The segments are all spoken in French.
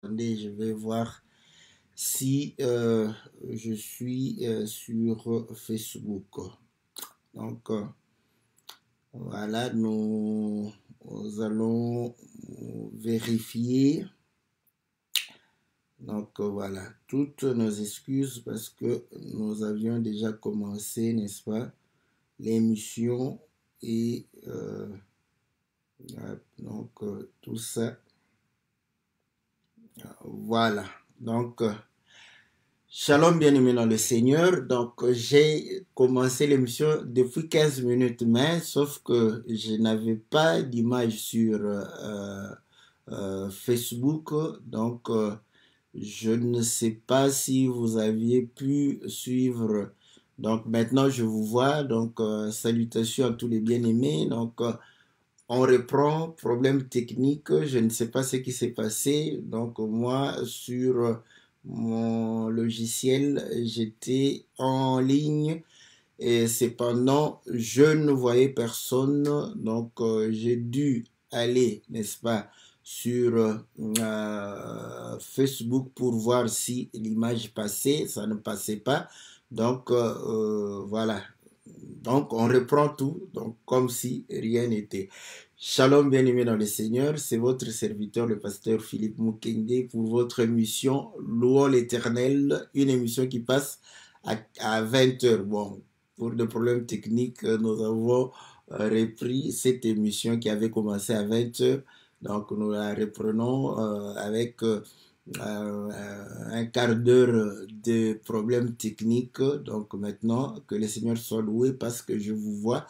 Attendez, je vais voir si je suis sur Facebook. Donc, voilà, nous allons vérifier. Donc, voilà, toutes nos excuses parce que nous avions déjà commencé, n'est-ce pas, l'émission et donc tout ça. Voilà. Donc, Shalom bien-aimé dans le Seigneur. Donc, j'ai commencé l'émission depuis 15 minutes, mais sauf que je n'avais pas d'image sur Facebook. Donc, je ne sais pas si vous aviez pu suivre. Donc, maintenant, je vous vois. Donc, salutations à tous les bien-aimés. Donc, on reprend, problème technique, je ne sais pas ce qui s'est passé. Donc moi, sur mon logiciel, j'étais en ligne et cependant, je ne voyais personne. Donc j'ai dû aller, n'est-ce pas, sur Facebook pour voir si l'image passait. Ça ne passait pas. Donc voilà. Donc, on reprend tout, donc comme si rien n'était. Shalom, bien-aimé dans le Seigneur, c'est votre serviteur, le pasteur Philippe Mukenge, pour votre émission Louons l'Éternel, une émission qui passe à 20 heures. Bon, pour des problèmes techniques, nous avons repris cette émission qui avait commencé à 20 heures. Donc, nous la reprenons avec un quart d'heure de problèmes techniques. Donc maintenant, que le Seigneur soit loué parce que je vous vois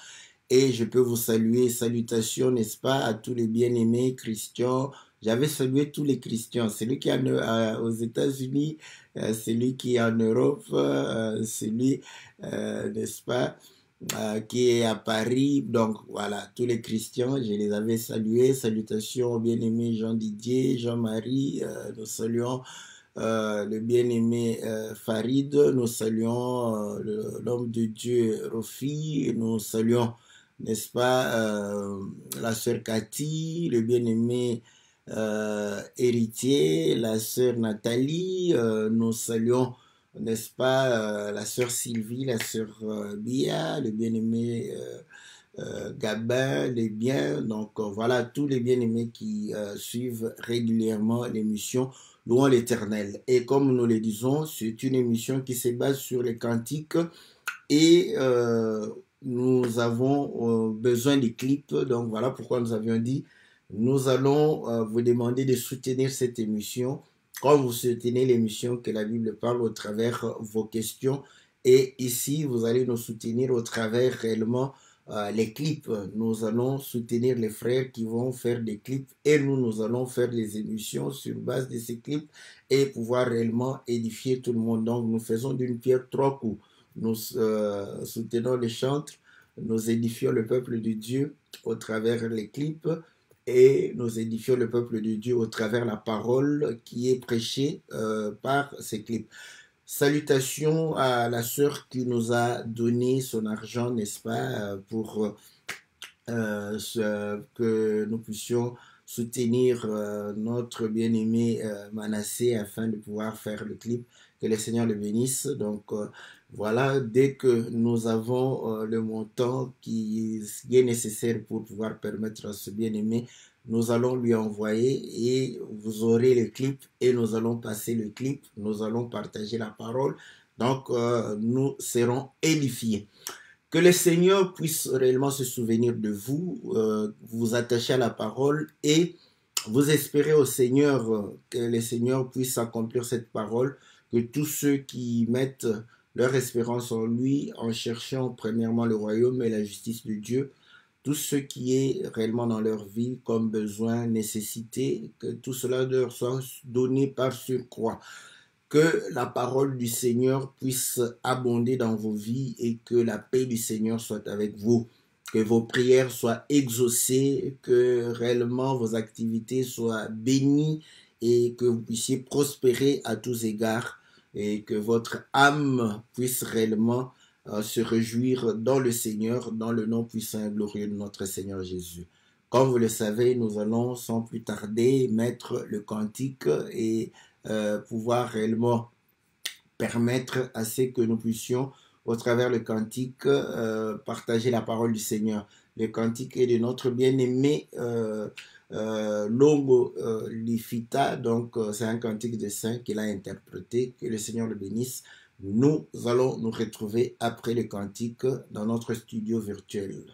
et je peux vous saluer. Salutations, n'est-ce pas, à tous les bien-aimés chrétiens. J'avais salué tous les chrétiens, celui qui est aux États-Unis, celui qui est en Europe, celui, n'est-ce pas, qui est à Paris. Donc voilà, tous les chrétiens, je les avais salués. Salutations au bien-aimé Jean-Didier, Jean-Marie. Nous saluons le bien-aimé Farid. Nous saluons l'homme de Dieu Rofi. Nous saluons, n'est-ce pas, la sœur Cathy, le bien-aimé héritier, la sœur Nathalie. Nous saluons, n'est-ce pas, la sœur Sylvie, la sœur Bia, le bien-aimé Gabin, les biens. Donc voilà, tous les bien-aimés qui suivent régulièrement l'émission Louons l'Éternel. Et comme nous le disons, c'est une émission qui se base sur les cantiques et nous avons besoin des clips. Donc voilà pourquoi nous avions dit, nous allons vous demander de soutenir cette émission. Quand vous soutenez l'émission que la Bible parle au travers vos questions. Et ici, vous allez nous soutenir au travers réellement les clips. Nous allons soutenir les frères qui vont faire des clips et nous allons faire les émissions sur base de ces clips et pouvoir réellement édifier tout le monde. Donc, nous faisons d'une pierre trois coups. Nous soutenons les chantres, nous édifions le peuple de Dieu au travers les clips et nous édifions le peuple de Dieu au travers la parole qui est prêchée par ces clips. Salutations à la sœur qui nous a donné son argent, n'est-ce pas, pour que nous puissions soutenir notre bien-aimé Manassé afin de pouvoir faire le clip. Que le Seigneur le bénisse. Donc voilà, dès que nous avons le montant qui est nécessaire pour pouvoir permettre à ce bien-aimé, nous allons lui envoyer et vous aurez le clip et nous allons passer le clip, nous allons partager la parole. Donc nous serons édifiés. Que le Seigneur puisse réellement se souvenir de vous, vous attacher à la parole et vous espérer au Seigneur, que le Seigneur puisse accomplir cette parole, que tous ceux qui mettent leur espérance en lui, en cherchant premièrement le royaume et la justice de Dieu, tout ce qui est réellement dans leur vie comme besoin, nécessité, que tout cela leur soit donné par surcroît. Que la parole du Seigneur puisse abonder dans vos vies et que la paix du Seigneur soit avec vous. Que vos prières soient exaucées, que réellement vos activités soient bénies et que vous puissiez prospérer à tous égards et que votre âme puisse réellement se réjouir dans le Seigneur, dans le nom puissant et glorieux de notre Seigneur Jésus. Comme vous le savez, nous allons sans plus tarder mettre le cantique et pouvoir réellement permettre à ce que nous puissions, au travers le cantique, partager la parole du Seigneur. Le cantique est de notre bien-aimé Longo Lifita, donc c'est un cantique de saint qu'il a interprété, que le Seigneur le bénisse. Nous allons nous retrouver après le cantique dans notre studio virtuel.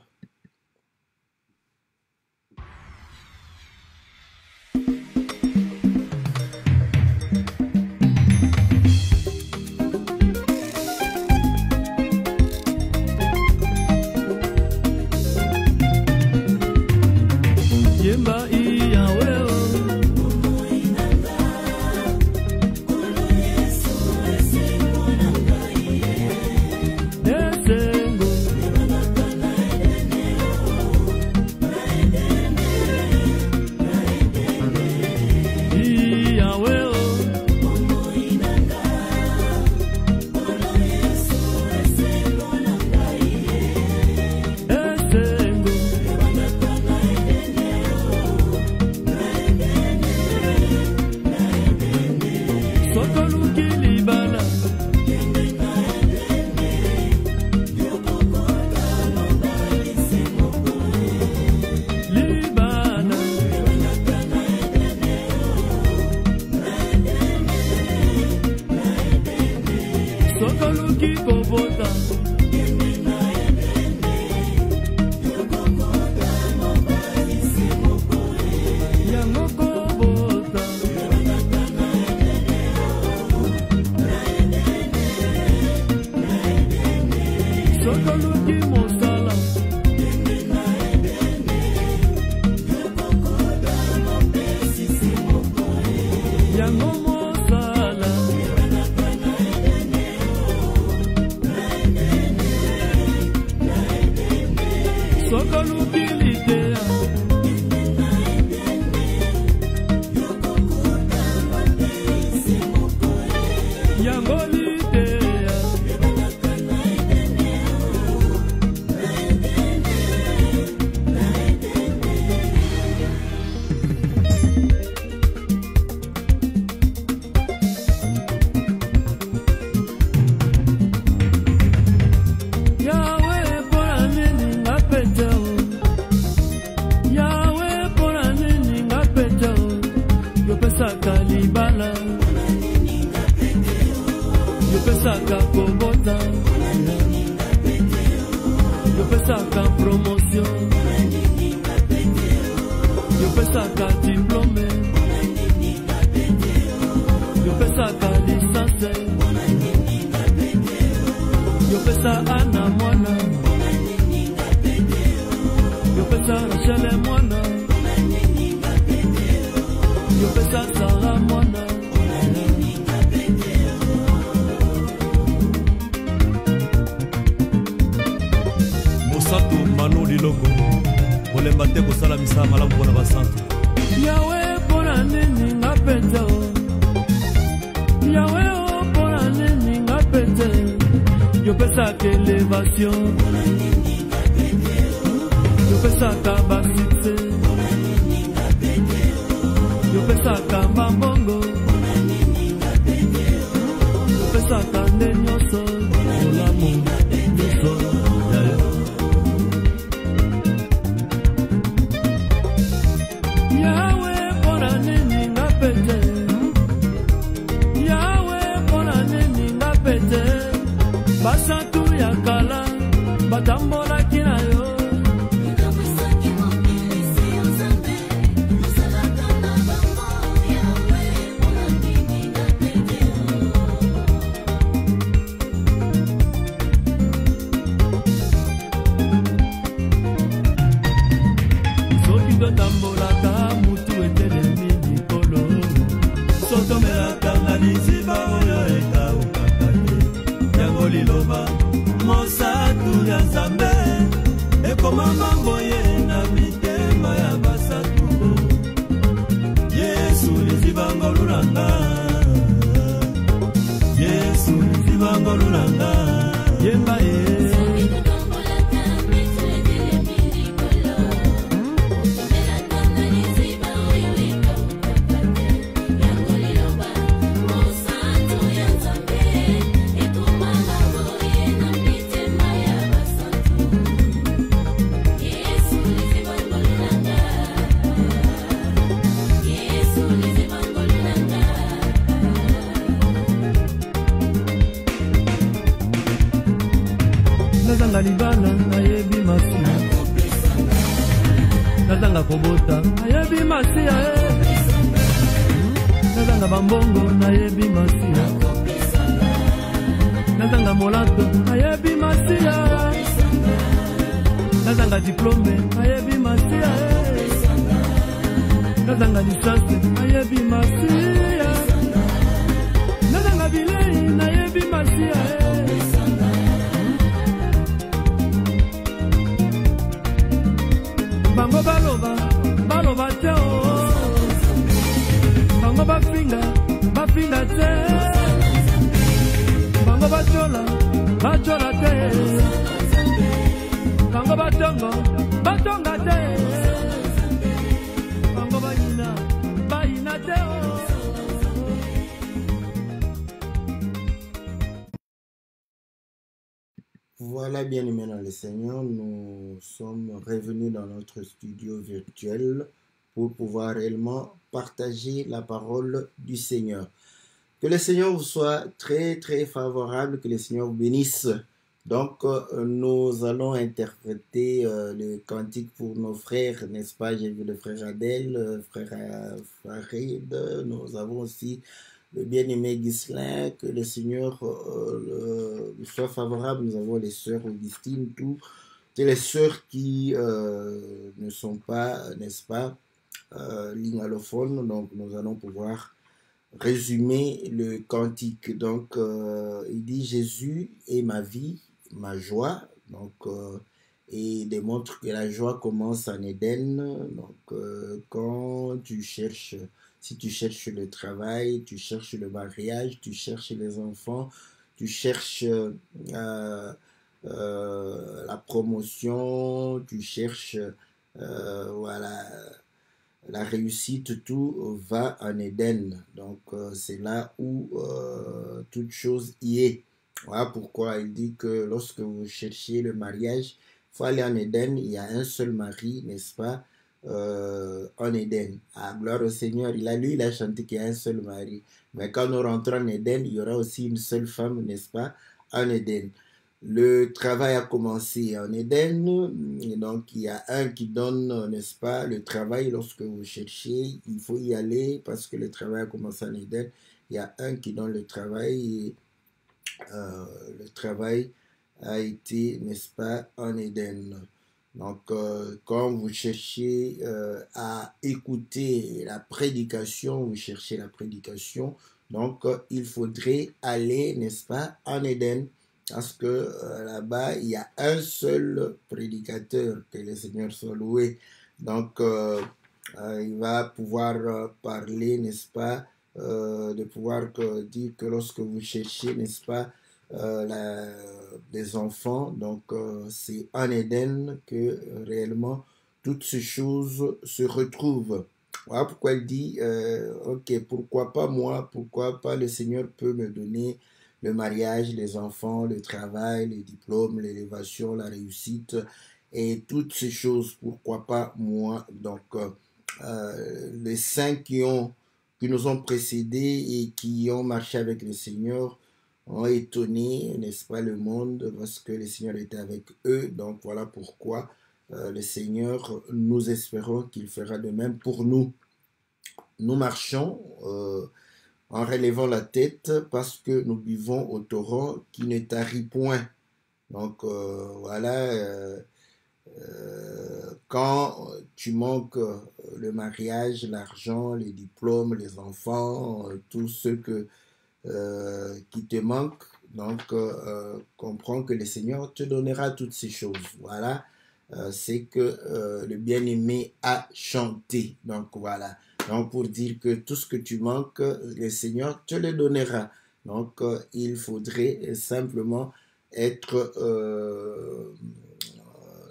kobota nayebi masiya nazanga bambongo nayebi masiya nazanga molato nayebi masiya nazanga diplome nayebi masiya nazanga licence nayebi masiya nazanga bilei nayebi masiya bango baloba te bango bafinga te bango bacola te bango batonga te bango bayina te Voilà, bien aimés dans le Seigneur, nous sommes revenus dans notre studio virtuel pour pouvoir réellement partager la parole du Seigneur. Que le Seigneur vous soit très très favorable, que le Seigneur vous bénisse. Donc, nous allons interpréter le cantique pour nos frères, n'est-ce pas? J'ai vu le frère Adèle, frère Farid, nous avons aussi le bien-aimé Ghislain, que le Seigneur lui soit favorable. Nous avons les sœurs Augustine, toutes les sœurs qui ne sont pas, n'est-ce pas, lingalophones. Donc, nous allons pouvoir résumer le cantique. Donc, il dit « Jésus est ma vie, ma joie ». Donc, et démontre que la joie commence en Éden. Donc, quand tu cherches... Si tu cherches le travail, tu cherches le mariage, tu cherches les enfants, tu cherches la promotion, tu cherches voilà, la réussite, tout va en Éden. Donc c'est là où toute chose y est. Voilà pourquoi il dit que lorsque vous cherchez le mariage, il faut aller en Éden, il y a un seul mari, n'est-ce pas? En Éden. Ah, gloire au Seigneur. Il a chanté qu'il y a un seul mari. Mais quand nous rentrons en Éden, il y aura aussi une seule femme, n'est-ce pas, en Éden. Le travail a commencé en Éden. Et donc, il y a un qui donne, n'est-ce pas, le travail. Lorsque vous cherchez, il faut y aller parce que le travail a commencé en Éden. Il y a un qui donne le travail. Et, le travail a été, n'est-ce pas, en Éden. Donc, quand vous cherchez à écouter la prédication, vous cherchez la prédication, donc il faudrait aller, n'est-ce pas, en Éden, parce que là-bas, il y a un seul prédicateur, que le Seigneur soit loué. Donc, il va pouvoir parler, n'est-ce pas, de pouvoir dire que lorsque vous cherchez, n'est-ce pas, des enfants, donc c'est en Éden que réellement toutes ces choses se retrouvent. Voilà pourquoi il dit ok, pourquoi pas moi, pourquoi pas le Seigneur peut me donner le mariage, les enfants, le travail, les diplômes, l'élévation, la réussite et toutes ces choses, pourquoi pas moi. Donc les saints qui nous ont précédés et qui ont marché avec le Seigneur ont étonné, n'est-ce pas, le monde, parce que le Seigneur était avec eux. Donc voilà pourquoi le Seigneur, nous espérons qu'il fera de même pour nous. Nous marchons en relevant la tête parce que nous vivons au torrent qui ne tarit point. Donc voilà, quand tu manques le mariage, l'argent, les diplômes, les enfants, tout ce qui te manque, donc comprends que le Seigneur te donnera toutes ces choses. Voilà, c'est que le bien-aimé a chanté. Donc voilà, donc pour dire que tout ce que tu manques, le Seigneur te le donnera. Donc il faudrait simplement être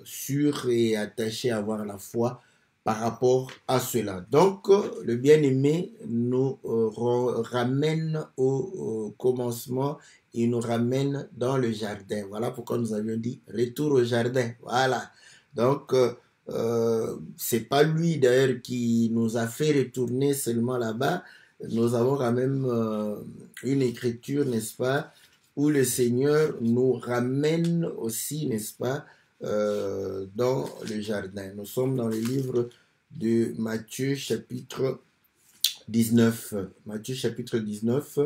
sûr et attaché à avoir la foi par rapport à cela. Donc, le bien-aimé nous ramène au commencement et nous ramène dans le jardin. Voilà pourquoi nous avions dit retour au jardin. Voilà. Donc, c'est pas lui d'ailleurs qui nous a fait retourner seulement là-bas. Nous avons quand même une écriture, n'est-ce pas, où le Seigneur nous ramène aussi, n'est-ce pas, dans le jardin. Nous sommes dans le livre de Matthieu chapitre 19. Matthieu chapitre 19.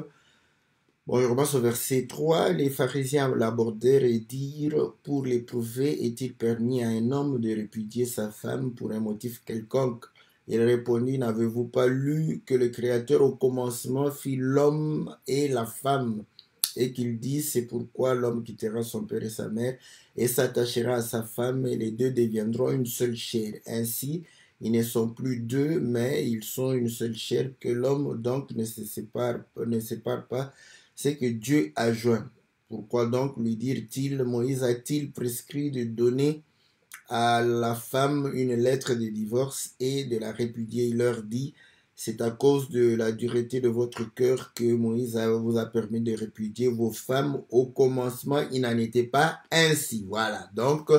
Bon, je commence au verset 3. Les pharisiens l'abordèrent et dirent, pour l'éprouver, est-il permis à un homme de répudier sa femme pour un motif quelconque? Il répondit, n'avez-vous pas lu que le Créateur au commencement fit l'homme et la femme, et qu'il dit, c'est pourquoi l'homme quittera son père et sa mère et s'attachera à sa femme, et les deux deviendront une seule chair. Ainsi, ils ne sont plus deux, mais ils sont une seule chair, que l'homme donc ne sépare pas, c'est que Dieu a joint. Pourquoi donc lui dire-t-il, Moïse a-t-il prescrit de donner à la femme une lettre de divorce et de la répudier? Il leur dit, c'est à cause de la dureté de votre cœur que Moïse vous a permis de répudier vos femmes. Au commencement, il n'en était pas ainsi. Voilà, donc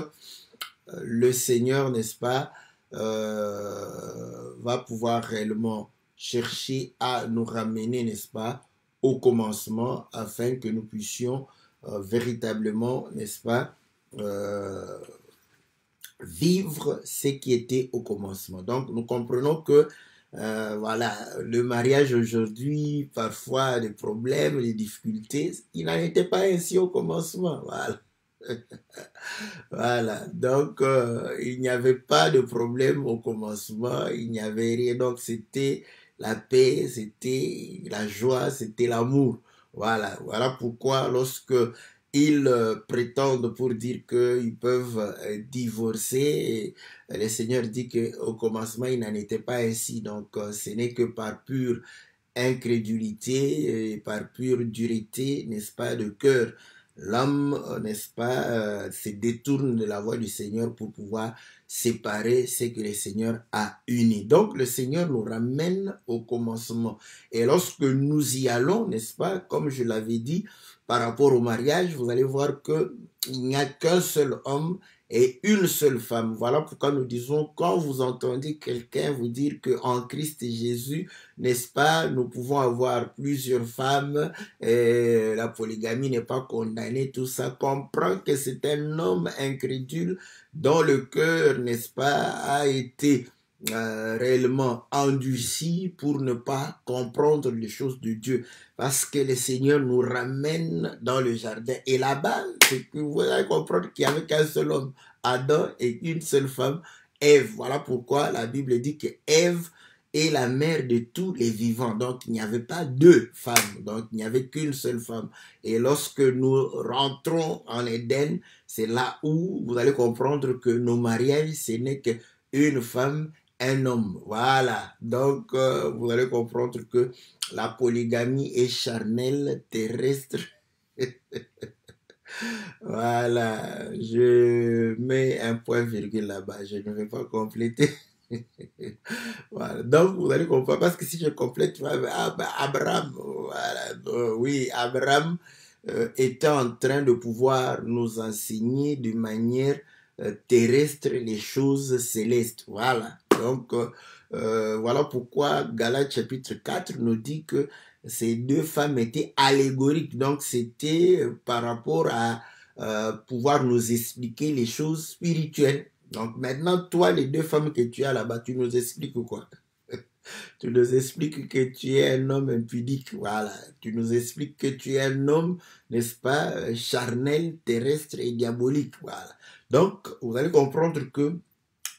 le Seigneur, n'est-ce pas, va pouvoir réellement chercher à nous ramener, n'est-ce pas, au commencement, afin que nous puissions véritablement, n'est-ce pas, vivre ce qui était au commencement. Donc, nous comprenons que, voilà, le mariage aujourd'hui, parfois, des problèmes, des difficultés, il n'en était pas ainsi au commencement. Voilà. Voilà, donc il n'y avait pas de problème au commencement, il n'y avait rien, donc c'était la paix, c'était la joie, c'était l'amour. Voilà, voilà pourquoi lorsque ils prétendent pour dire qu'ils peuvent divorcer, le Seigneur dit qu'au commencement il n'en était pas ainsi, donc ce n'est que par pure incrédulité et par pure dureté, n'est-ce pas, de cœur. L'homme, n'est-ce pas, se détourne de la voie du Seigneur pour pouvoir séparer ce que le Seigneur a uni. Donc, le Seigneur nous ramène au commencement. Et lorsque nous y allons, n'est-ce pas, comme je l'avais dit, par rapport au mariage, vous allez voir qu'il n'y a qu'un seul homme et une seule femme. Voilà pourquoi nous disons, quand vous entendez quelqu'un vous dire qu'en Christ Jésus, n'est-ce pas, nous pouvons avoir plusieurs femmes, et la polygamie n'est pas condamnée, tout ça, comprend que c'est un homme incrédule dont le cœur, n'est-ce pas, a été réellement endurci pour ne pas comprendre les choses de Dieu, parce que le Seigneur nous ramène dans le jardin, et là-bas, c'est que vous allez comprendre qu'il n'y avait qu'un seul homme, Adam, et une seule femme, Ève. Voilà pourquoi la Bible dit que Ève est la mère de tous les vivants. Donc, il n'y avait pas deux femmes. Donc, il n'y avait qu'une seule femme. Et lorsque nous rentrons en Éden, c'est là où vous allez comprendre que nos mariages, ce n'est qu'une femme, un homme. Voilà. Donc, vous allez comprendre que la polygamie est charnelle, terrestre. Voilà. Je mets un point virgule là-bas. Je ne vais pas compléter. Voilà. Donc, vous allez comprendre, parce que si je complète, tu vas Abraham, voilà, oui, Abraham était en train de pouvoir nous enseigner de manière terrestre les choses célestes. Voilà. Donc, voilà pourquoi Galates chapitre 4 nous dit que ces deux femmes étaient allégoriques. Donc, c'était par rapport à pouvoir nous expliquer les choses spirituelles. Donc maintenant, toi, les deux femmes que tu as là-bas, tu nous expliques quoi? Tu nous expliques que tu es un homme impudique, voilà. Tu nous expliques que tu es un homme, n'est-ce pas, charnel, terrestre et diabolique, voilà. Donc, vous allez comprendre que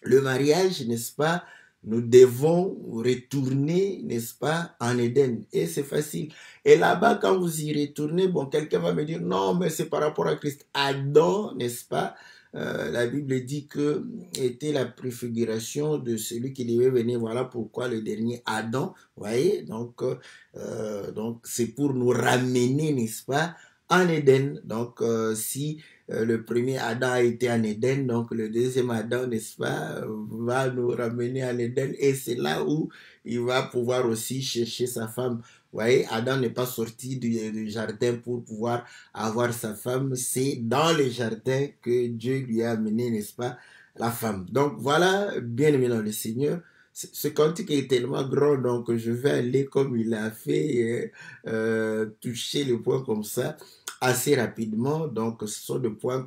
le mariage, n'est-ce pas, nous devons retourner, n'est-ce pas, en Éden. Et c'est facile. Et là-bas, quand vous y retournez, bon, quelqu'un va me dire, non, mais c'est par rapport à Christ. Adam, n'est-ce pas, la Bible dit que était la préfiguration de celui qui devait venir. Voilà pourquoi le dernier Adam, voyez, donc c'est pour nous ramener, n'est-ce pas, en Éden. Donc si le premier Adam a été en Éden, donc le deuxième Adam, n'est-ce pas, va nous ramener en Éden, et c'est là où il va pouvoir aussi chercher sa femme. Vous voyez, Adam n'est pas sorti du jardin pour pouvoir avoir sa femme, c'est dans le jardin que Dieu lui a amené, n'est-ce pas, la femme. Donc voilà, bien aimé dans le Seigneur, ce cantique est tellement grand, donc je vais aller comme il a fait, toucher le point comme ça, assez rapidement. Donc ce sont des points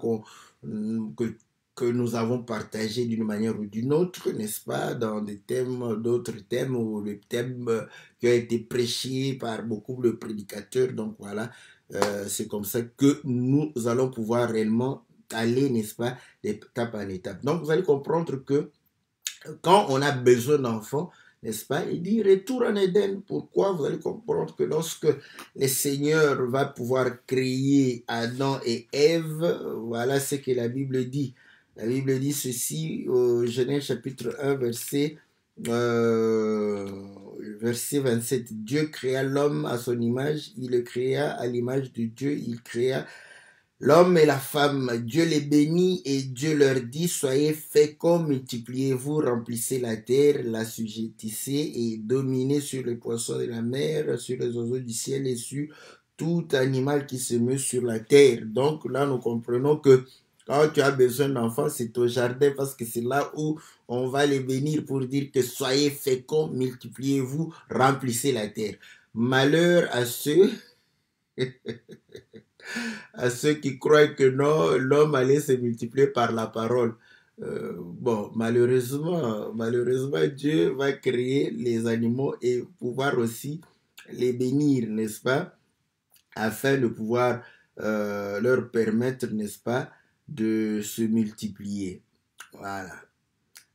que que nous avons partagé d'une manière ou d'une autre, n'est-ce pas, dans des thèmes, d'autres thèmes, ou le thème qui a été prêché par beaucoup de prédicateurs. Donc voilà, c'est comme ça que nous allons pouvoir réellement aller, n'est-ce pas, d'étape en étape. Donc vous allez comprendre que quand on a besoin d'enfants, n'est-ce pas, il dit retour en Éden. Pourquoi? Vous allez comprendre que lorsque le Seigneur va pouvoir créer Adam et Ève, voilà ce que la Bible dit. La Bible dit ceci au Genèse chapitre 1, verset 27. Dieu créa l'homme à son image, il le créa à l'image de Dieu, il créa l'homme et la femme. Dieu les bénit et Dieu leur dit, soyez féconds, multipliez-vous, remplissez la terre, l'assujettissez et dominez sur les poissons de la mer, sur les oiseaux du ciel et sur tout animal qui se meut sur la terre. Donc là, nous comprenons que quand tu as besoin d'enfants, c'est au jardin parce que c'est là où on va les bénir pour dire que soyez féconds, multipliez-vous, remplissez la terre. Malheur à ceux qui croient que non, l'homme allait se multiplier par la parole. Bon, malheureusement, Dieu va créer les animaux et pouvoir aussi les bénir, n'est-ce pas, afin de pouvoir leur permettre, n'est-ce pas, de se multiplier. Voilà.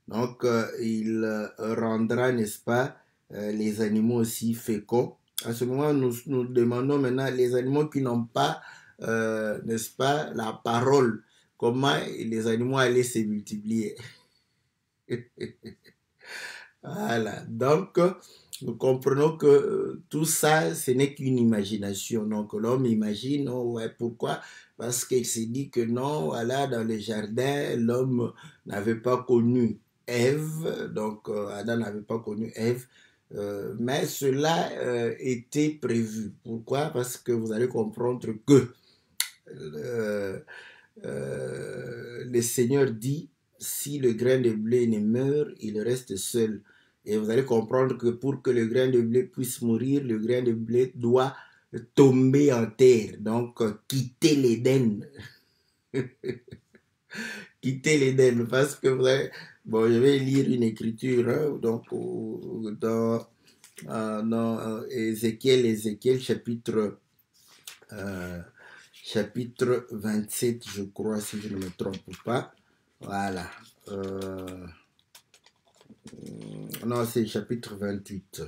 Donc, il rendra, n'est-ce pas, les animaux aussi féconds. À ce moment, nous demandons maintenant les animaux qui n'ont pas, n'est-ce pas, la parole. Comment les animaux allaient se multiplier. Voilà. Donc, nous comprenons que tout ça, ce n'est qu'une imagination. Donc, l'homme imagine, oh, ouais, pourquoi? Parce qu'il s'est dit que non, voilà, dans le jardin, l'homme n'avait pas connu Ève, donc Adam n'avait pas connu Ève, mais cela était prévu. Pourquoi? Parce que vous allez comprendre que le Seigneur dit, si le grain de blé ne meurt, il reste seul. Et vous allez comprendre que pour que le grain de blé puisse mourir, le grain de blé doit tomber en terre, donc quitter l'Éden. Quitter l'Éden, parce que vous avez... Bon, je vais lire une écriture, hein, donc dans Ézéchiel chapitre 27, je crois, si je ne me trompe pas. Voilà. Non, c'est chapitre 28.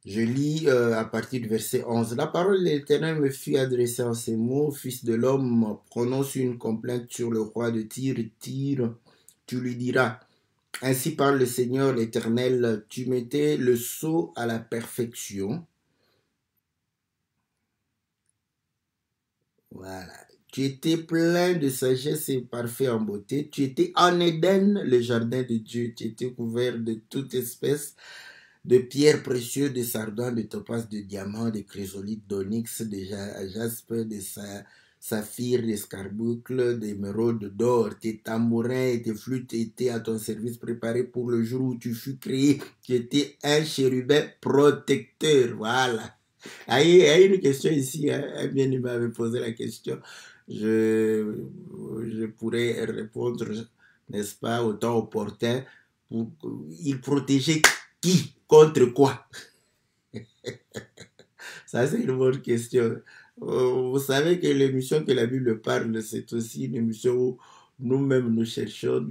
Je lis à partir du verset 11. La parole de l'Éternel me fut adressée en ces mots. Fils de l'homme, prononce une complainte sur le roi de Tyr. Tyr, tu lui diras, ainsi parle le Seigneur l'Éternel, tu mettais le sceau à la perfection. Voilà. Tu étais plein de sagesse et parfait en beauté. Tu étais en Éden, le jardin de Dieu. Tu étais couvert de toute espèce de pierres précieuses, de sardoines, de topaz, de diamants, de chrysolite, d'onyx, de jaspe, de saphir, d'escarboucle, d'émeraude, d'or. Tes tambourins et tes flûtes étaient à ton service préparés pour le jour où tu fus créé. Tu étais un chérubin protecteur. Voilà. Il y a une question ici, hein. Un bien-aimé m'avait posé la question. Je pourrais répondre, n'est-ce pas, au temps opportun. Il protégeait qui? Contre quoi? Ça, c'est une bonne question. Vous savez que l'émission que la Bible parle, c'est aussi une émission où nous-mêmes nous cherchons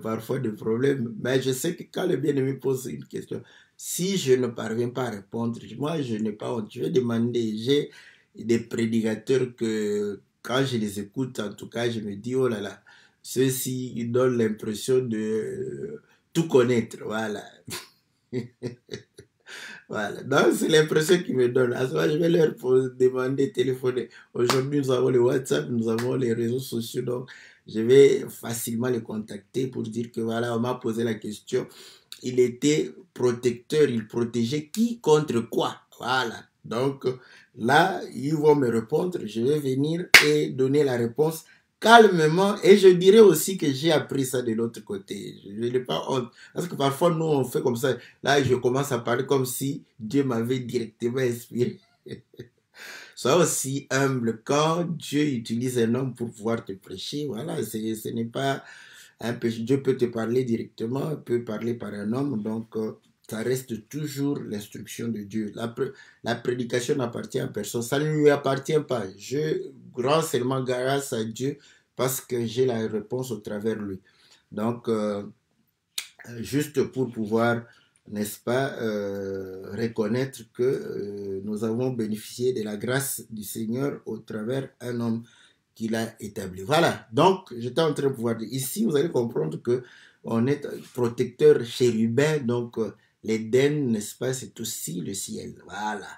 parfois des problèmes. Mais je sais que quand le bien-aimé pose une question, si je ne parviens pas à répondre, moi, je n'ai pas honte. Je vais demander, j'ai des prédicateurs que, quand je les écoute, en tout cas, je me dis, oh là là, ceux-ci, ils donnent l'impression de tout connaître, voilà. Voilà, donc c'est l'impression qu'ils me donnent. À ce moment, je vais leur demander, téléphoner. Aujourd'hui, nous avons le WhatsApp, nous avons les réseaux sociaux, donc je vais facilement les contacter pour dire que voilà, on m'a posé la question. Il était protecteur, il protégeait qui contre quoi? Voilà, donc là, ils vont me répondre, je vais venir et donner la réponse calmement, et je dirais aussi que j'ai appris ça de l'autre côté. Je n'ai pas honte, parce que parfois nous on fait comme ça. Là je commence à parler comme si Dieu m'avait directement inspiré. Sois aussi humble quand Dieu utilise un homme pour pouvoir te prêcher. Voilà, ce n'est pas un péché. Dieu peut te parler directement, peut parler par un homme, donc ça reste toujours l'instruction de Dieu. La prédication n'appartient à personne, ça ne lui appartient pas. Je rends seulement grâce à Dieu parce que j'ai la réponse au travers de lui. Donc, juste pour pouvoir, n'est-ce pas, reconnaître que nous avons bénéficié de la grâce du Seigneur au travers un homme qu'il a établi. Voilà, donc j'étais en train de pouvoir dire, ici vous allez comprendre que on est protecteur chérubin, donc l'Éden, n'est-ce pas, c'est aussi le ciel. Voilà,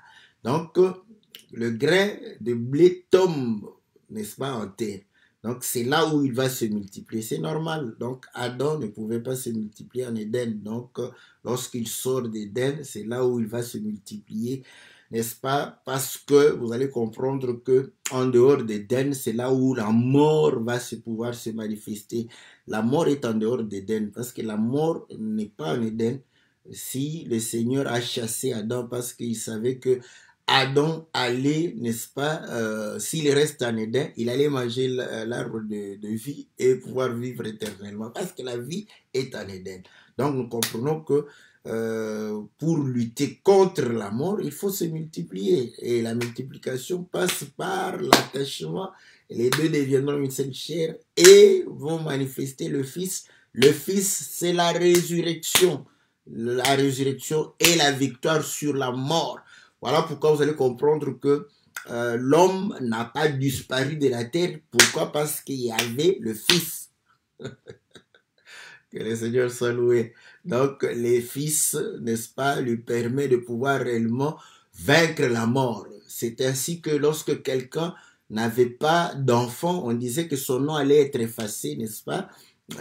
donc le grain de blé tombe, n'est-ce pas, en terre. Donc c'est là où il va se multiplier, c'est normal. Donc Adam ne pouvait pas se multiplier en Éden. Donc lorsqu'il sort d'Éden, c'est là où il va se multiplier, n'est-ce pas? Parce que vous allez comprendre que en dehors d'Éden, c'est là où la mort va pouvoir se manifester. La mort est en dehors d'Éden parce que la mort n'est pas en Éden. Si le Seigneur a chassé Adam parce qu'il savait que Adam allait, n'est-ce pas, s'il reste en Éden, il allait manger l'arbre de vie et pouvoir vivre éternellement parce que la vie est en Éden. Donc nous comprenons que pour lutter contre la mort, il faut se multiplier. Et la multiplication passe par l'attachement. Les deux deviendront une seule chair et vont manifester le Fils. Le Fils, c'est la résurrection. La résurrection et la victoire sur la mort. Voilà pourquoi vous allez comprendre que l'homme n'a pas disparu de la terre. Pourquoi? Parce qu'il y avait le Fils. Que le Seigneur soit loué. Donc, les fils, n'est-ce pas, lui permet de pouvoir réellement vaincre la mort. C'est ainsi que lorsque quelqu'un n'avait pas d'enfant, on disait que son nom allait être effacé, n'est-ce pas,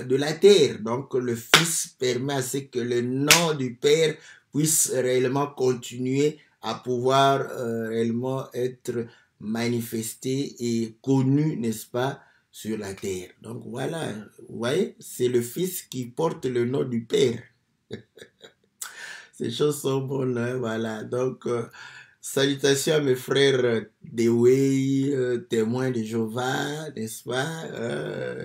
de la terre. Donc, le Fils permet à ce que le nom du Père puisse réellement continuer à pouvoir réellement être manifesté et connu, n'est-ce pas, sur la terre. Donc voilà, vous voyez, c'est le Fils qui porte le nom du Père. Ces choses sont bonnes, hein, voilà. Donc, salutations à mes frères Dewey, témoins de Jéhovah, n'est-ce pas,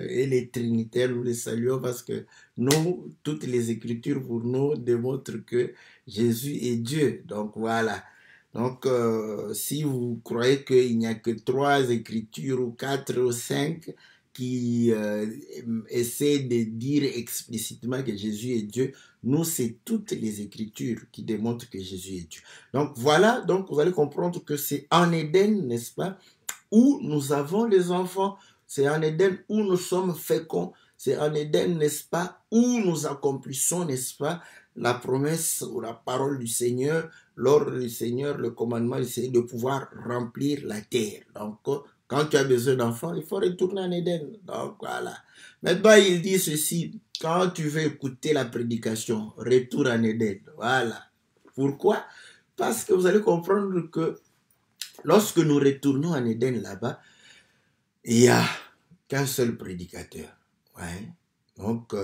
et les Trinitaires, nous les saluons parce que nous, toutes les Écritures pour nous démontrent que Jésus est Dieu. Donc voilà. Donc, si vous croyez qu'il n'y a que 3 Écritures ou 4 ou 5 qui essaient de dire explicitement que Jésus est Dieu, nous, c'est toutes les Écritures qui démontrent que Jésus est Dieu. Donc, voilà, donc vous allez comprendre que c'est en Éden, n'est-ce pas, où nous avons les enfants. C'est en Éden où nous sommes féconds. C'est en Éden, n'est-ce pas, où nous accomplissons, n'est-ce pas, la promesse ou la parole du Seigneur, l'ordre du Seigneur, le commandement du Seigneur, de pouvoir remplir la terre. Donc, quand tu as besoin d'enfants, il faut retourner en Éden. Donc, voilà. Maintenant, il dit ceci, quand tu veux écouter la prédication, retourne en Éden. Voilà. Pourquoi? Parce que vous allez comprendre que lorsque nous retournons en Éden là-bas, il n'y a qu'un seul prédicateur. Ouais. Donc,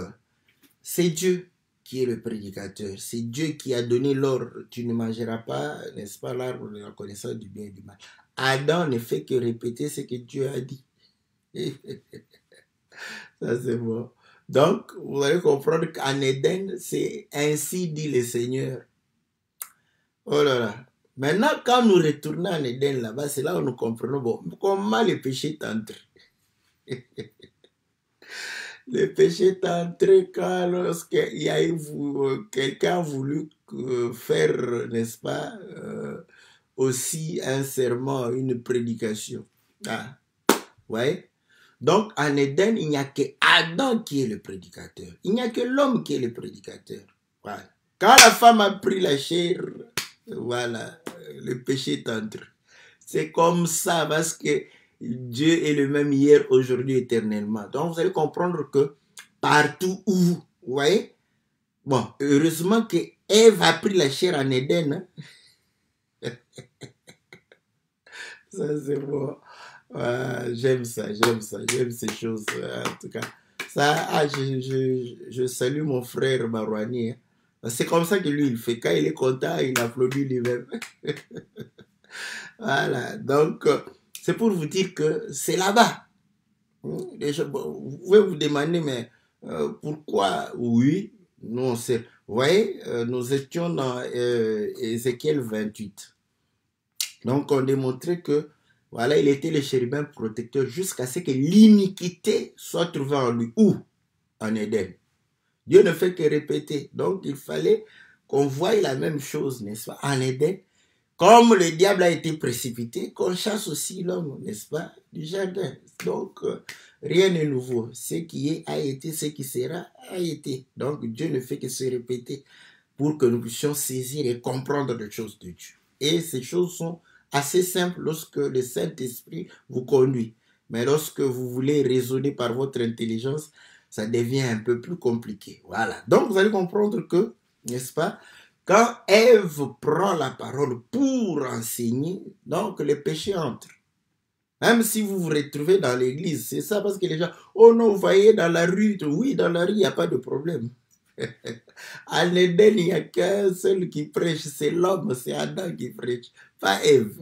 c'est Dieu qui est le prédicateur. C'est Dieu qui a donné l'ordre. Tu ne mangeras pas, n'est-ce pas, l'arbre de la connaissance du bien et du mal. Adam ne fait que répéter ce que Dieu a dit. Ça, c'est bon. Donc, vous allez comprendre qu'en Éden, c'est ainsi dit le Seigneur. Oh là là. Maintenant, quand nous retournons en Éden là-bas, c'est là où nous comprenons, bon, comment le péché est entré. Le péché est entré quand lorsqu'il y a eu quelqu'un a voulu faire, n'est-ce pas, aussi un serment, une prédication. Ah, ouais. Donc, en Éden, il n'y a que Adam qui est le prédicateur. Il n'y a que l'homme qui est le prédicateur. Voilà. Quand la femme a pris la chair, voilà, le péché est entré. C'est comme ça parce que Dieu est le même hier, aujourd'hui, éternellement. Donc, vous allez comprendre que partout où, vous voyez, bon, heureusement que Ève a pris la chair en Éden. Hein? Ça, c'est bon. J'aime ça, j'aime ces choses. En tout cas, ça, je salue mon frère Marouani. Hein. C'est comme ça que lui, il fait. Quand il est content, il applaudit lui-même. Voilà, donc c'est pour vous dire que c'est là-bas. Vous pouvez vous demander, mais pourquoi? Oui, nous on sait. Vous voyez, nous étions dans Ézéchiel 28. Donc on démontrait que, voilà, il était le chérubin protecteur jusqu'à ce que l'iniquité soit trouvée en lui. Où? En Éden. Dieu ne fait que répéter. Donc il fallait qu'on voie la même chose, n'est-ce pas, en Éden. Comme le diable a été précipité, qu'on chasse aussi l'homme, n'est-ce pas, du jardin. Donc, rien n'est nouveau. Ce qui est a été, ce qui sera a été. Donc, Dieu ne fait que se répéter pour que nous puissions saisir et comprendre les choses de Dieu. Et ces choses sont assez simples lorsque le Saint-Esprit vous conduit. Mais lorsque vous voulez raisonner par votre intelligence, ça devient un peu plus compliqué. Voilà. Donc, vous allez comprendre que, n'est-ce pas, quand Ève prend la parole pour enseigner, donc le péché entre. Même si vous vous retrouvez dans l'église, c'est ça, parce que les gens, oh non, vous voyez dans la rue, oui, dans la rue, il n'y a pas de problème. En Éden, il n'y a qu'un seul qui prêche, c'est l'homme, c'est Adam qui prêche, pas Ève.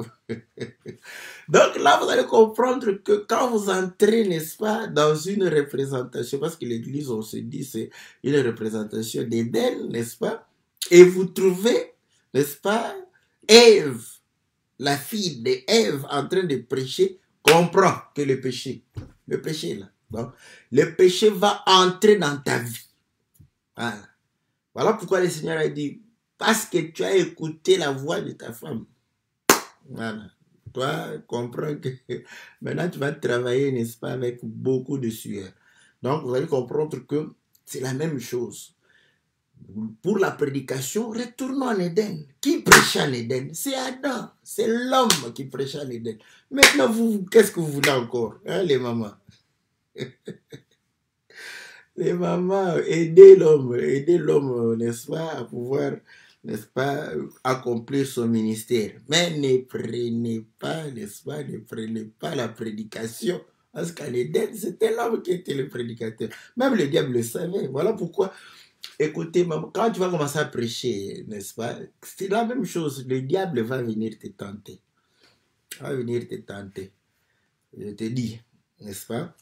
Donc là, vous allez comprendre que quand vous entrez, n'est-ce pas, dans une représentation, parce que l'église, on se dit, c'est une représentation d'Éden, n'est-ce pas? Et vous trouvez, n'est-ce pas, Ève, la fille d'Ève, en train de prêcher, comprend que le péché là, donc, le péché va entrer dans ta vie. Voilà. Voilà pourquoi le Seigneur a dit, parce que tu as écouté la voix de ta femme. Voilà. Toi, comprends que maintenant tu vas travailler, n'est-ce pas, avec beaucoup de sueur. Donc, vous allez comprendre que c'est la même chose. Pour la prédication, retournons en Éden. Qui prêchait en Éden? C'est Adam. C'est l'homme qui prêchait en Éden. Maintenant, vous, qu'est-ce que vous voulez encore, hein, les mamans? Les mamans, aider l'homme, n'est-ce pas, à pouvoir, n'est-ce pas, accomplir son ministère. Mais ne prenez pas, n'est-ce pas, ne prenez pas la prédication. Parce qu'en Éden, c'était l'homme qui était le prédicateur. Même le diable le savait. Voilà pourquoi, écoutez, maman, quand tu vas commencer à prêcher, n'est-ce pas, c'est la même chose. Le diable va venir te tenter. Il va venir te tenter. Je te dis, n'est-ce pas,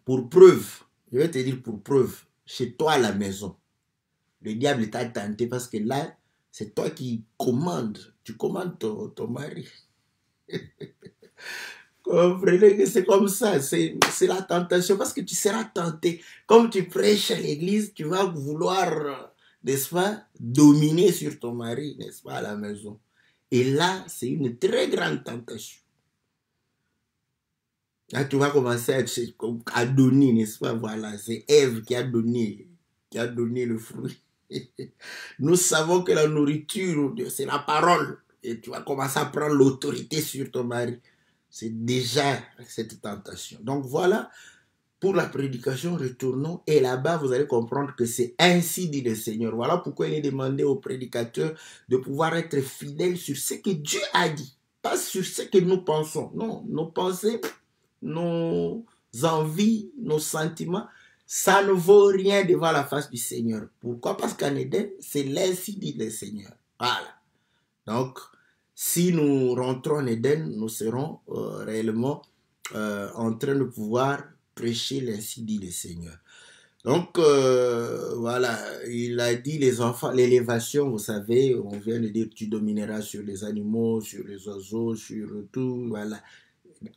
pour preuve. Je vais te dire pour preuve, chez toi à la maison, le diable t'a tenté parce que là, c'est toi qui commandes. Tu commandes ton mari. Comprenez que c'est comme ça, c'est la tentation parce que tu seras tenté. Comme tu prêches à l'église, tu vas vouloir, n'est-ce pas, dominer sur ton mari, n'est-ce pas, à la maison. Et là, c'est une très grande tentation. Là, tu vas commencer à donner, n'est-ce pas? Voilà, c'est Ève qui a donné le fruit. Nous savons que la nourriture, c'est la parole. Et tu vas commencer à prendre l'autorité sur ton mari. C'est déjà cette tentation. Donc voilà, pour la prédication, retournons. Et là-bas, vous allez comprendre que c'est ainsi dit le Seigneur. Voilà pourquoi il est demandé aux prédicateurs de pouvoir être fidèles sur ce que Dieu a dit. Pas sur ce que nous pensons. Non, nos pensées, nos envies, nos sentiments, ça ne vaut rien devant la face du Seigneur. Pourquoi? Parce qu'en Éden, c'est l'ainsi dit le Seigneur. Voilà. Donc, si nous rentrons en Éden, nous serons réellement en train de pouvoir prêcher l'ainsi dit le Seigneur. Donc, voilà, il a dit les enfants, l'élévation, vous savez, on vient de dire tu domineras sur les animaux, sur les oiseaux, sur tout, voilà.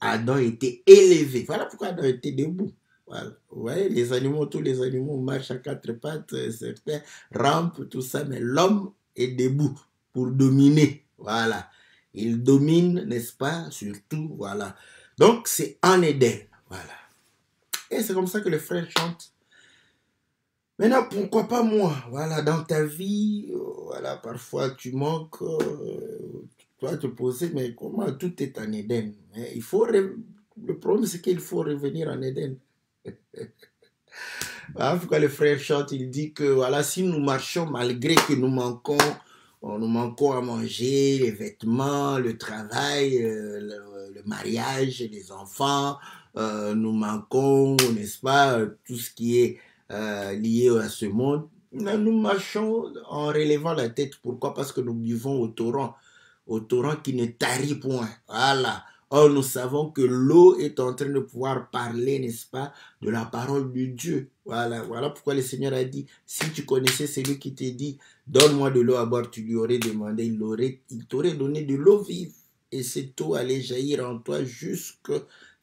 Adam était élevé. Voilà pourquoi Adam était debout. Voilà. Vous voyez, les animaux, tous les animaux marchent à quatre pattes, certains rampent, tout ça, mais l'homme est debout pour dominer. Voilà. Il domine, n'est-ce pas, surtout, voilà. Donc, c'est en Éden. Voilà. Et c'est comme ça que les frères chantent. Maintenant, pourquoi pas moi? Voilà, dans ta vie, voilà, parfois tu manques, toi te poser, mais comment tout est en Éden? Il faut, le problème c'est qu'il faut revenir en Éden. Voilà pourquoi le frère chante, il dit que voilà, si nous marchons malgré que nous manquons à manger, les vêtements, le travail, le mariage, les enfants, nous manquons, n'est-ce pas, tout ce qui est lié à ce monde. Nous marchons en relevant la tête. Pourquoi? Parce que nous buvons au torrent. au torrent qui ne tarit point. Voilà. Or, nous savons que l'eau est en train de pouvoir parler, n'est-ce pas, de la parole de Dieu. Voilà, voilà pourquoi le Seigneur a dit, si tu connaissais celui qui te dit, donne-moi de l'eau à boire, tu lui aurais demandé, il t'aurait donné de l'eau vive. Et cette eau allait jaillir en toi jusque,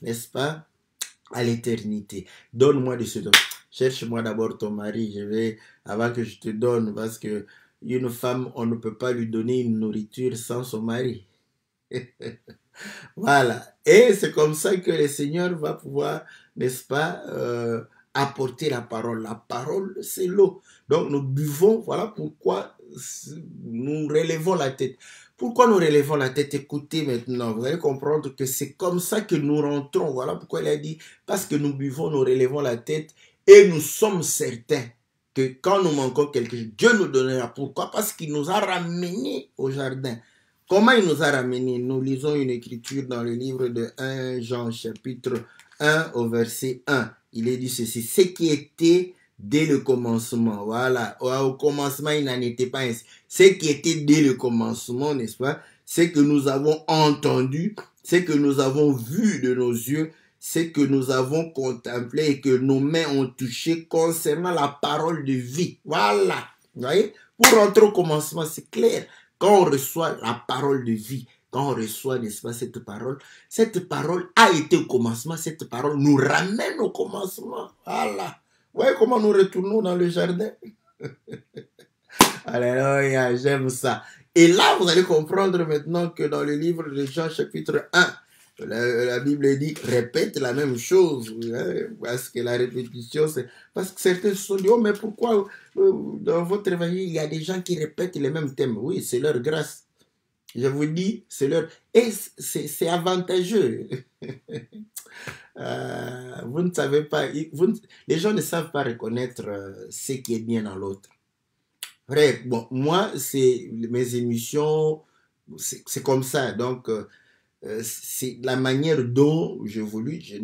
n'est-ce pas, à l'éternité. Donne-moi de ce don. Cherche-moi d'abord ton mari, avant que je te donne, parce que une femme, on ne peut pas lui donner une nourriture sans son mari. Voilà. Et c'est comme ça que le Seigneur va pouvoir, n'est-ce pas, apporter la parole. La parole, c'est l'eau. Donc nous buvons, voilà pourquoi nous relevons la tête. Pourquoi nous relevons la tête? Écoutez maintenant, vous allez comprendre que c'est comme ça que nous rentrons. Voilà pourquoi il a dit, parce que nous buvons, nous relevons la tête et nous sommes certains que quand nous manquons quelque chose, Dieu nous donnera. Pourquoi? Parce qu'il nous a ramenés au jardin. Comment il nous a ramenés? Nous lisons une écriture dans le livre de 1 Jean, chapitre 1, au verset 1. Il est dit ceci, ce qui était dès le commencement. Voilà, au commencement, il n'en était pas ainsi. Ce qui était dès le commencement, n'est-ce pas? C'est que nous avons entendu, c'est que nous avons vu de nos yeux, c'est que nous avons contemplé et que nos mains ont touché concernant la parole de vie. Voilà, vous voyez? Pour rentrer au commencement, c'est clair. Quand on reçoit la parole de vie, quand on reçoit, n'est-ce pas, cette parole a été au commencement, cette parole nous ramène au commencement. Voilà. Vous voyez comment nous retournons dans le jardin? Alléluia, j'aime ça. Et là, vous allez comprendre maintenant que dans le livre de Jean, chapitre 1, la Bible dit, répète la même chose, hein, parce que la répétition, c'est... Parce que certains se sont dit, oh, mais pourquoi dans votre évangile, il y a des gens qui répètent les mêmes thèmes? Oui, c'est leur grâce. Je vous dis, c'est leur... Et c'est avantageux. Vous ne savez pas... Les gens ne savent pas reconnaître ce qui est bien dans l'autre. Vrai, bon, moi, mes émissions, c'est comme ça, donc... c'est la manière dont j'évolue. Je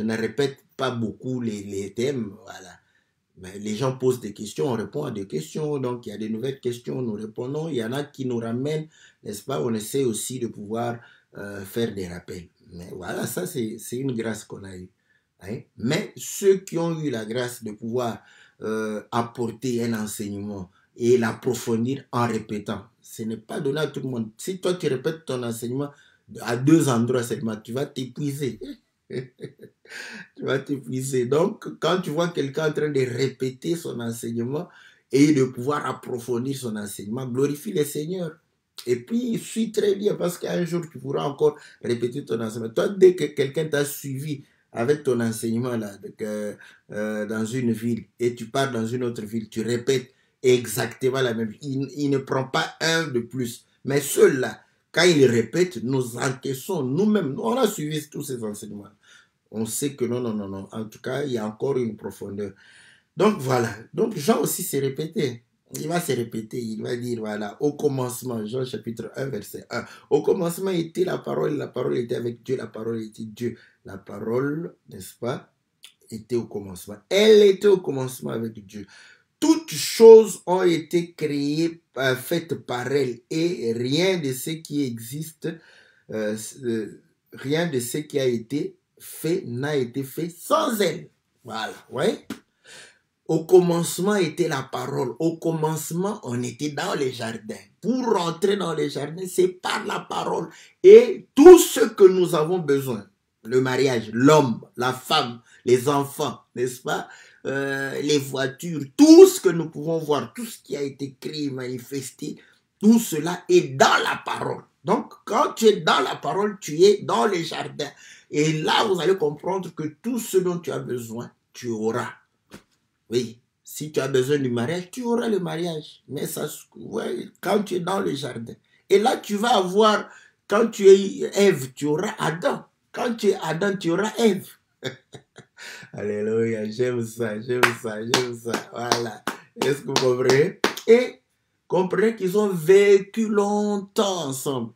ne répète pas beaucoup les thèmes. Voilà. Mais les gens posent des questions, on répond à des questions. Donc, il y a des nouvelles questions, nous répondons. Il y en a qui nous ramènent, n'est-ce pas? On essaie aussi de pouvoir faire des rappels. Mais voilà, ça, c'est une grâce qu'on a eue. Hein? Mais ceux qui ont eu la grâce de pouvoir apporter un enseignement et l'approfondir en répétant, ce n'est pas donné à tout le monde. Si toi, tu répètes ton enseignement à 2 endroits seulement, tu vas t'épuiser. Tu vas t'épuiser. Donc, quand tu vois quelqu'un en train de répéter son enseignement et de pouvoir approfondir son enseignement, glorifie le Seigneur. Et puis, suis très bien parce qu'un jour, tu pourras encore répéter ton enseignement. Toi, dès que quelqu'un t'a suivi avec ton enseignement là, dans une ville et tu pars dans une autre ville, tu répètes exactement la même chose. Il ne prend pas un de plus. Mais ceux-là, quand ils répètent, nous encaissons nous-mêmes. On a suivi tous ces enseignements. On sait que non. En tout cas, il y a encore une profondeur. Donc voilà. Donc Jean aussi s'est répété. Il va se répéter. Il va dire, voilà, au commencement, Jean chapitre 1, verset 1. Au commencement était la parole était avec Dieu, la parole était Dieu. La parole, n'est-ce pas, était au commencement. Elle était au commencement avec Dieu. Toutes choses ont été créées, faites par elle, et rien de ce qui existe, rien de ce qui a été fait n'a été fait sans elle. Voilà, ouais. Au commencement était la parole. Au commencement, on était dans les jardins. Pour rentrer dans les jardins, c'est par la parole. Et tout ce que nous avons besoin, le mariage, l'homme, la femme, les enfants, n'est-ce pas? Les voitures, tout ce que nous pouvons voir, tout ce qui a été créé, manifesté, tout cela est dans la parole. Donc, quand tu es dans la parole, tu es dans les jardins. Et là, vous allez comprendre que tout ce dont tu as besoin, tu auras. Oui, si tu as besoin du mariage, tu auras le mariage. Mais ça, ouais, quand tu es dans le jardin. Et là, tu vas avoir, quand tu es Ève, tu auras Adam. Quand tu es Adam, tu auras Ève. Alléluia, j'aime ça. Voilà. Est-ce que vous comprenez? Et comprenez qu'ils ont vécu longtemps ensemble.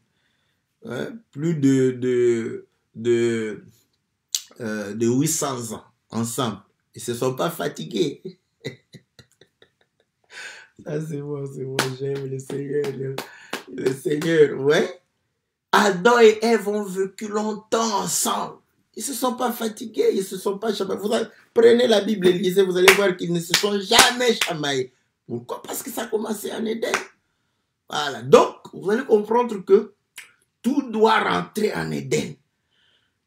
Hein? Plus de 800 ans ensemble. Ils ne se sont pas fatigués. Ça, c'est bon, j'aime le Seigneur. Le Seigneur, ouais. Adam et Ève ont vécu longtemps ensemble. Ils ne se sont pas fatigués, ils ne se sont pas chamaillés. Prenez la Bible et lisez, vous allez voir qu'ils ne se sont jamais chamaillés. Pourquoi? Parce que ça a commencé en Éden. Voilà. Donc, vous allez comprendre que tout doit rentrer en Éden.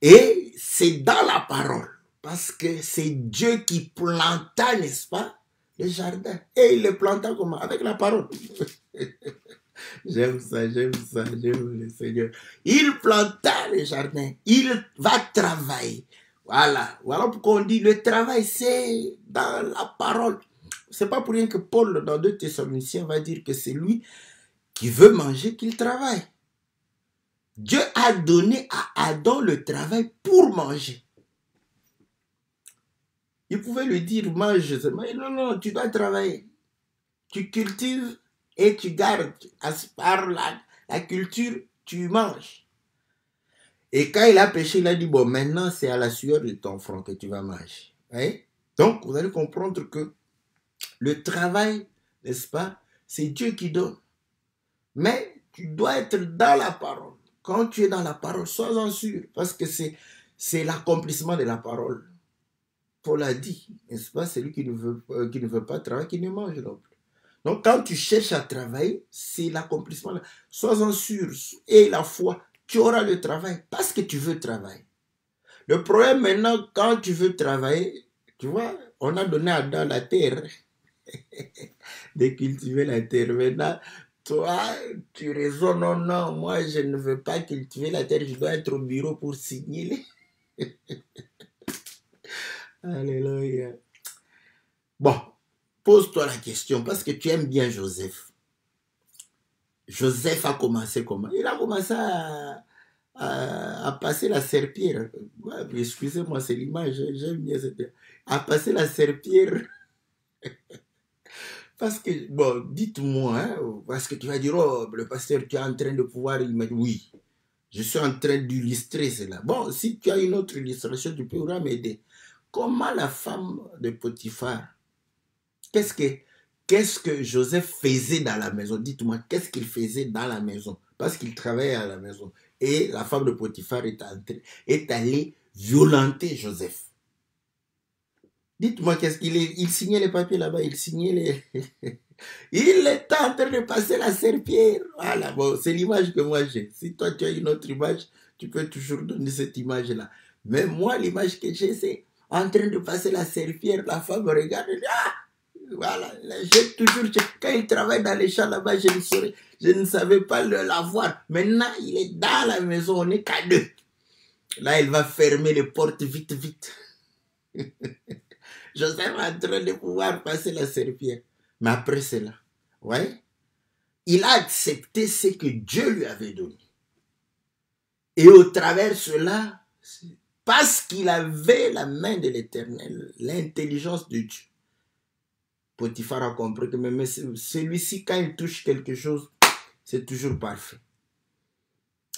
Et c'est dans la parole. Parce que c'est Dieu qui planta, n'est-ce pas, le jardin. Et il le planta comment? Avec la parole. J'aime ça, j'aime le Seigneur. Il planta le jardin. Il va travailler. Voilà. Voilà pourquoi on dit le travail, c'est dans la parole. C'est pas pour rien que Paul, dans 2 Thessaloniciens, va dire que c'est lui qui veut manger qu'il travaille. Dieu a donné à Adam le travail pour manger. Il pouvait lui dire, mange. Mais non, non, tu dois travailler. Tu cultives et tu gardes. Par la culture, tu manges. Et quand il a péché, il a dit, bon, maintenant, c'est à la sueur de ton front que tu vas manger. Hein? Donc, vous allez comprendre que le travail, n'est-ce pas, c'est Dieu qui donne. Mais tu dois être dans la parole. Quand tu es dans la parole, sois-en sûr, parce que c'est l'accomplissement de la parole. Paul a dit, n'est-ce pas, celui qui ne veut pas travailler, qui ne mange non plus. Donc, quand tu cherches à travailler, c'est l'accomplissement. Sois-en sûr, et la foi, tu auras le travail, parce que tu veux travailler. Le problème maintenant, quand tu veux travailler, tu vois, on a donné à Adam la terre, de cultiver la terre. Maintenant, toi, tu raisonnes, non, non, moi, je ne veux pas cultiver la terre, je dois être au bureau pour signer. Alléluia. Bon, pose-toi la question, parce que tu aimes bien Joseph. Joseph a commencé comment? Il a commencé à passer la serpillère. Ouais, excusez-moi, c'est l'image, j'aime bien cette... À passer la serpillère. Parce que, bon, dites-moi, hein, parce que tu vas dire, oh, le pasteur, tu es en train de pouvoir imaginer. Oui, je suis en train d'illustrer cela. Bon, si tu as une autre illustration, tu pourras m'aider. Comment la femme de Potiphar, qu'est-ce que Joseph faisait dans la maison? Dites-moi, qu'est-ce qu'il faisait dans la maison? Parce qu'il travaillait à la maison. Et la femme de Potiphar est allée violenter Joseph. Dites-moi, qu'est-ce il signait les papiers là-bas, il signait les... Il était en train de passer la serpillère. Voilà, bon, c'est l'image que moi j'ai. Si toi tu as une autre image, tu peux toujours donner cette image-là. Mais moi, l'image que j'ai, c'est en train de passer la serpillère, la femme regarde, et dit, ah, voilà, j'ai toujours, quand il travaille dans les champs là-bas, je ne savais pas la voir. Maintenant, il est dans la maison, on n'est qu'à deux. Là, il va fermer les portes vite, vite. Joseph est en train de pouvoir passer la serpillère. Mais après cela, ouais, il a accepté ce que Dieu lui avait donné. Et au travers de cela, parce qu'il avait la main de l'Éternel, l'intelligence de Dieu, Potiphar a compris que même celui-ci, quand il touche quelque chose, c'est toujours parfait.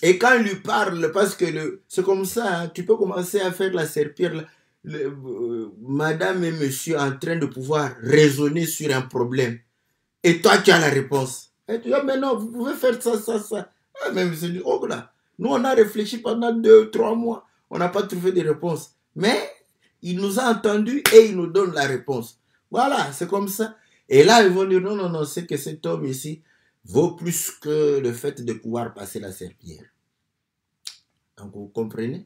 Et quand il lui parle, parce que c'est comme ça, hein, tu peux commencer à faire la serpillère, madame et monsieur en train de pouvoir raisonner sur un problème. Et toi, tu as la réponse. Et tu dis, mais non, vous pouvez faire ça, ça, ça. Ah, mais monsieur dit, oh là, nous, on a réfléchi pendant 2-3 mois. On n'a pas trouvé de réponse. Mais il nous a entendus et il nous donne la réponse. Voilà, c'est comme ça. Et là, ils vont dire, non, non, non, c'est que cet homme ici vaut plus que le fait de pouvoir passer la serpillère. Donc, vous comprenez?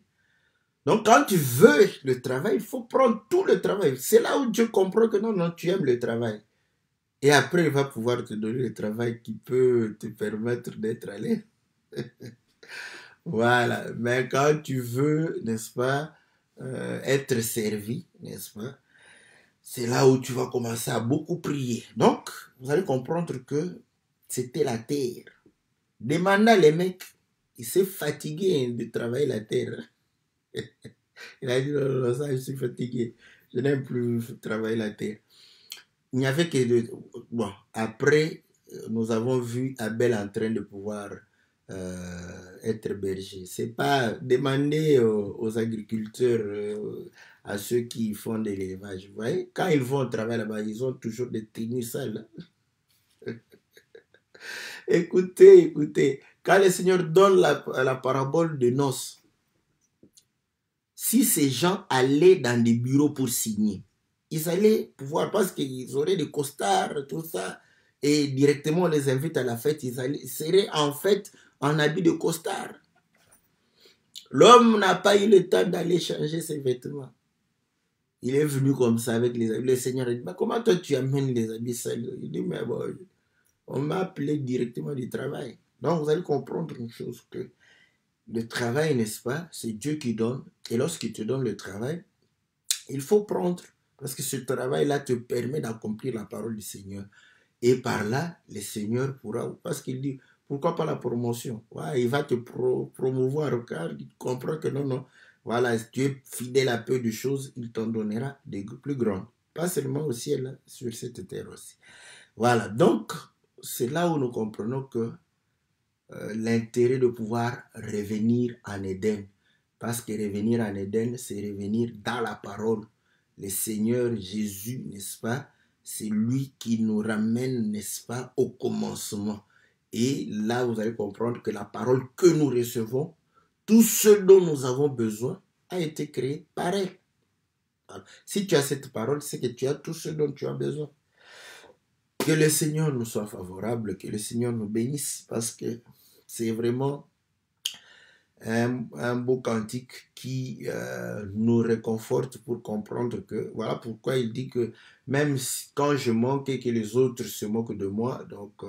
Donc, quand tu veux le travail, il faut prendre tout le travail. C'est là où Dieu comprend que non, non, tu aimes le travail. Et après, il va pouvoir te donner le travail qui peut te permettre d'être à l'aise. Voilà. Mais quand tu veux, n'est-ce pas, être servi, n'est-ce pas, c'est là où tu vas commencer à beaucoup prier. Donc, vous allez comprendre que c'était la terre. Demandant les mecs, il s'est fatigué de travailler la terre. Il a dit, non, non, ça, je suis fatigué. Je n'aime plus travailler la terre. Il n'y avait que... Bon, après, nous avons vu Abel en train de pouvoir être berger. C'est pas demander aux agriculteurs, à ceux qui font de l'élevage. Vous voyez, quand ils vont au travail là-bas, ils ont toujours des tenues sales. Écoutez, écoutez. Quand le Seigneur donne la parabole de noces, si ces gens allaient dans des bureaux pour signer, ils allaient pouvoir, parce qu'ils auraient des costards, tout ça, et directement on les invite à la fête, ils seraient en fait en habit de costard. L'homme n'a pas eu le temps d'aller changer ses vêtements. Il est venu comme ça avec les habits. Le Seigneur a dit, comment toi tu amènes les habits sales? Il dit, mais bon, on m'a appelé directement du travail. Donc vous allez comprendre une chose, que le travail, n'est-ce pas, c'est Dieu qui donne. Et lorsqu'il te donne le travail, il faut prendre. Parce que ce travail-là te permet d'accomplir la parole du Seigneur. Et par là, le Seigneur pourra, parce qu'il dit, pourquoi pas la promotion? Ouais, il va te promouvoir, car il comprend que non, voilà, Dieu est fidèle à peu de choses, il t'en donnera des plus grandes. Pas seulement au ciel, sur cette terre aussi. Voilà, donc, c'est là où nous comprenons que l'intérêt de pouvoir revenir en Éden. Parce que revenir en Éden, c'est revenir dans la parole. Le Seigneur Jésus, n'est-ce pas, c'est lui qui nous ramène, n'est-ce pas, au commencement. Et là, vous allez comprendre que la parole que nous recevons, tout ce dont nous avons besoin, a été créé par elle. Alors, si tu as cette parole, c'est que tu as tout ce dont tu as besoin. Que le Seigneur nous soit favorable, que le Seigneur nous bénisse, parce que c'est vraiment un beau cantique qui nous réconforte pour comprendre que, voilà pourquoi il dit que même quand je manque et que les autres se moquent de moi, donc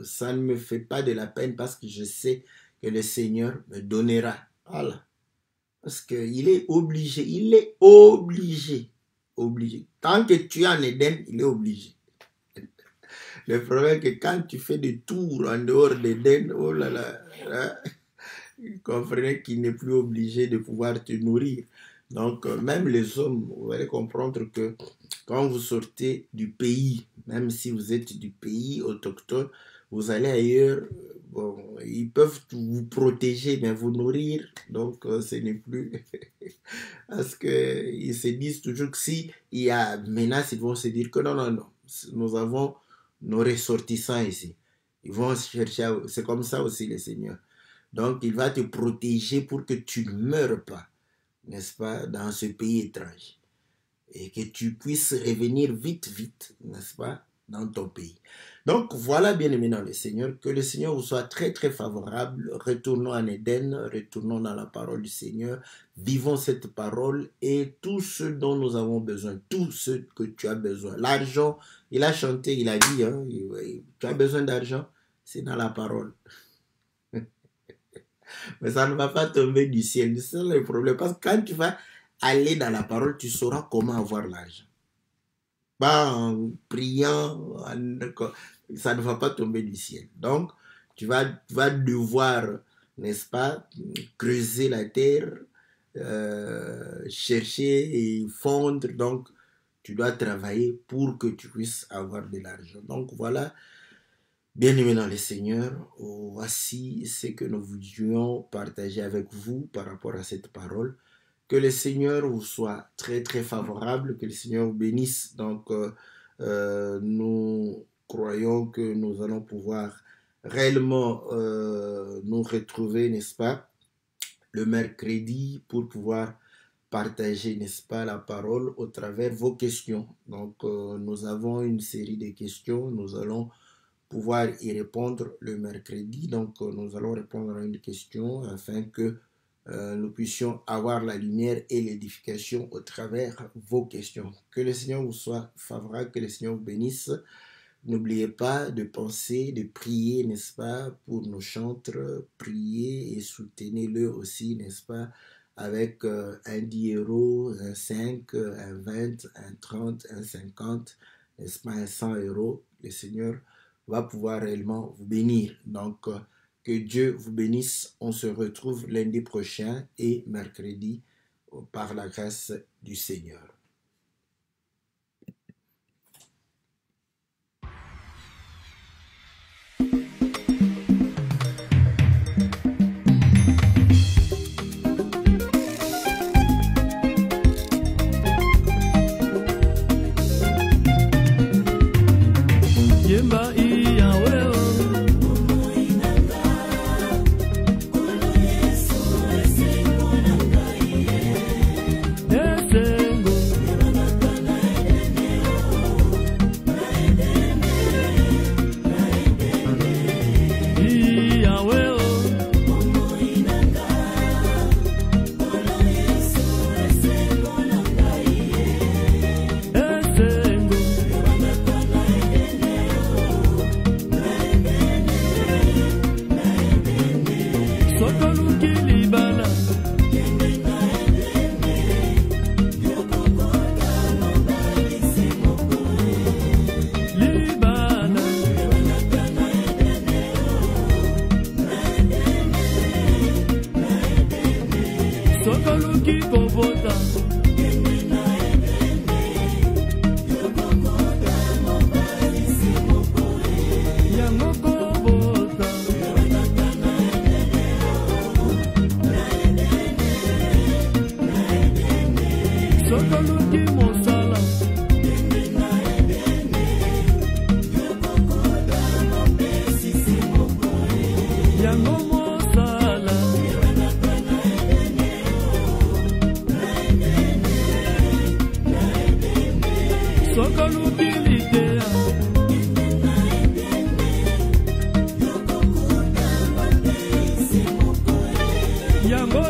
ça ne me fait pas de la peine parce que je sais que le Seigneur me donnera. Voilà. Parce qu'il est obligé, obligé. Tant que tu es en Éden, il est obligé. Le problème est que quand tu fais des tours en dehors d'Éden, oh là là, comprenez qu'il n'est plus obligé de pouvoir te nourrir. Donc, même les hommes, vous allez comprendre que quand vous sortez du pays, même si vous êtes du pays autochtone, vous allez ailleurs, bon, ils peuvent vous protéger, mais vous nourrir, donc ce n'est plus... Parce qu'ils se disent toujours que s'il y a menace, ils vont se dire que non, nous avons nos ressortissants ici. Ils vont chercher, c'est comme ça aussi le Seigneur. Donc, il va te protéger pour que tu ne meures pas, n'est-ce pas, dans ce pays étrange. Et que tu puisses revenir vite, n'est-ce pas, dans ton pays. Donc, voilà, bien aimé dans le Seigneur, que le Seigneur vous soit très, très favorable. Retournons en Éden, retournons dans la parole du Seigneur, vivons cette parole et tout ce dont nous avons besoin, tout ce que tu as besoin. L'argent, il a chanté, il a dit, hein, tu as besoin d'argent, c'est dans la parole. Mais ça ne va pas tomber du ciel. C'est le problème. Parce que quand tu vas aller dans la parole, tu sauras comment avoir l'argent. Pas en priant, ça ne va pas tomber du ciel. Donc, tu vas devoir, n'est-ce pas, creuser la terre, chercher et fondre. Donc, tu dois travailler pour que tu puisses avoir de l'argent. Donc, voilà. Bien-aimés dans le Seigneur, voici ce que nous voulions partager avec vous par rapport à cette parole. Que le Seigneur vous soit très très favorable, que le Seigneur vous bénisse. Donc, nous croyons que nous allons pouvoir réellement nous retrouver, n'est-ce pas, le mercredi pour pouvoir partager, n'est-ce pas, la parole au travers vos questions. Donc, nous avons une série de questions, nous allons pouvoir y répondre le mercredi. Donc, nous allons répondre à une question afin que nous puissions avoir la lumière et l'édification au travers vos questions. Que le Seigneur vous soit favorable, que le Seigneur vous bénisse. N'oubliez pas de penser, de prier, n'est-ce pas, pour nos chantres. Priez et soutenez-le aussi, n'est-ce pas, avec un 10 €, un 5, un 20, un 30, un 50, n'est-ce pas, un 100 €. Le Seigneur va pouvoir réellement vous bénir. Donc, que Dieu vous bénisse. On se retrouve lundi prochain et mercredi par la grâce du Seigneur. Yemba iya weo sokoluki libala sokoluki kobota yango kobota sokoluki mosala yango mosala sokoluki litea yango